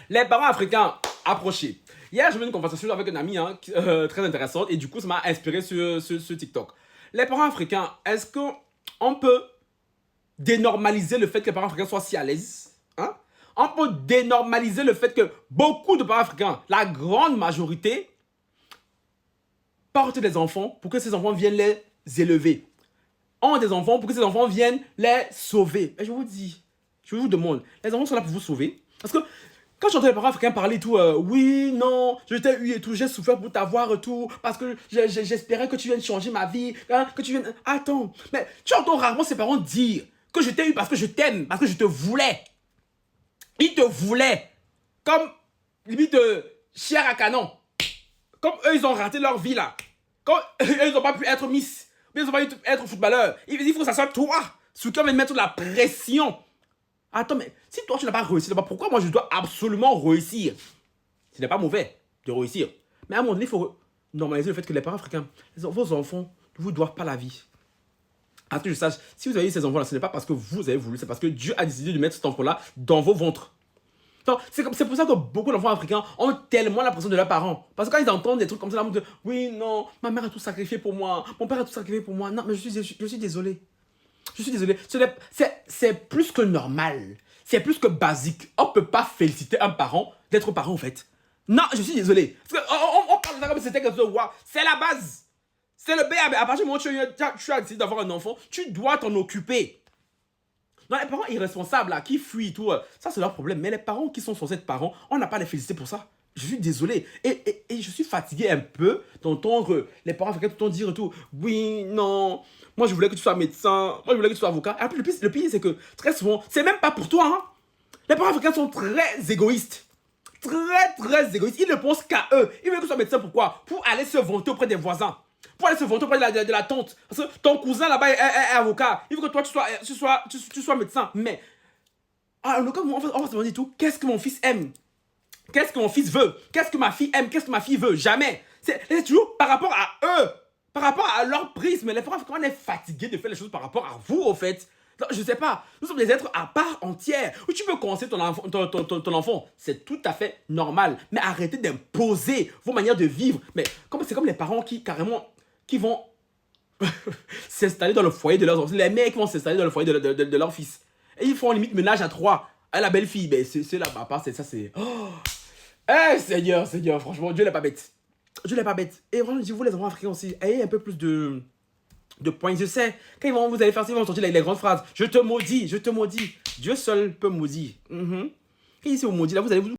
Les parents africains approchés. Hier, j'ai eu une conversation avec un ami très intéressante et du coup, ça m'a inspiré sur TikTok. Les parents africains, est-ce qu'on peut dénormaliser le fait que les parents africains soient si à l'aise? Hein? On peut dénormaliser le fait que beaucoup de parents africains, la grande majorité, portent des enfants pour que ces enfants viennent les élever. Ont des enfants pour que ces enfants viennent les sauver. Et je vous dis, je vous demande, les enfants sont là pour vous sauver? Parce que quand j'entends les parents africains parler tout, oui, non, je t'ai eu et tout, j'ai souffert pour t'avoir et tout, parce que j'espérais que tu viennes changer ma vie, hein, que tu viennes... Attends, mais tu entends rarement ces parents dire que je t'ai eu parce que je t'aime, parce que je te voulais. Ils te voulaient. Comme, limite, chair à canon. Comme eux, ils ont raté leur vie, là. Comme eux, ils n'ont pas pu être Miss, ils n'ont pas pu être footballeurs. Il faut que ça soit toi, sur qui on va mettre de la pression. Attends, mais si toi, tu n'as pas réussi, pourquoi moi, je dois absolument réussir? Ce n'est pas mauvais de réussir. Mais à un moment donné, il faut normaliser le fait que les parents africains, vos enfants ne vous doivent pas la vie. À ce que je sache, si vous avez eu ces enfants-là, ce n'est pas parce que vous avez voulu, c'est parce que Dieu a décidé de mettre cet enfant-là dans vos ventres. C'est pour ça que beaucoup d'enfants africains ont tellement la pression de leurs parents. Parce que quand ils entendent des trucs comme ça, ils disent, oui, non, ma mère a tout sacrifié pour moi, mon père a tout sacrifié pour moi. Non, mais je suis désolé. Je suis désolé. C'est plus que normal. C'est plus que basique. On ne peut pas féliciter un parent d'être parent, en fait. Non, je suis désolé. Parce que on parle de ça comme si c'était quelque chose de wow. C'est la base. C'est le B. À partir du moment où tu as décidé d'avoir un enfant, tu dois t'en occuper. Non, les parents irresponsables là, qui fuient tout, ça c'est leur problème. Mais les parents qui sont censés être parents, on n'a pas à les féliciter pour ça. Je suis désolé. Et je suis fatigué un peu d'entendre les parents africains tout le temps dire tout. Oui, non, moi je voulais que tu sois médecin, moi je voulais que tu sois avocat. Et après, le pire c'est que très souvent, c'est même pas pour toi. Hein. Les parents africains sont très égoïstes. Très égoïstes. Ils ne pensent qu'à eux. Ils veulent que tu sois médecin, pourquoi? Pour aller se vanter auprès des voisins. Pour aller se vanter auprès de la tante. Parce que ton cousin là-bas est avocat. Il veut que toi tu sois médecin. Mais, on va se demander tout. Qu'est-ce que mon fils aime? Qu'est-ce que mon fils veut? Qu'est-ce que ma fille aime? Qu'est-ce que ma fille veut? Jamais. C'est toujours par rapport à eux. Par rapport à leur prisme. Les parents, on est fatigué de faire les choses par rapport à vous, au fait. Non, je sais pas. Nous sommes des êtres à part entière. Où tu peux conseiller ton enfant. C'est tout à fait normal. Mais arrêtez d'imposer vos manières de vivre. Mais c'est comme les parents qui, carrément, qui vont s'installer dans le foyer de leurs enfants. Les mères qui vont s'installer dans le foyer de leur fils. Et ils font limite ménage à trois. À la belle-fille. Ben, c'est la papa, c'est ça, c'est... Oh. Eh, Seigneur, franchement, Dieu n'est pas bête. Dieu n'est pas bête. Et vraiment, je dis, vous les enfants africains aussi, ayez un peu plus de points. Je sais, quand vous allez faire ça, ils vont sortir les grandes phrases. Je te maudis, je te maudis. Dieu seul peut maudire. Quand il s'est maudit, là, vous allez vous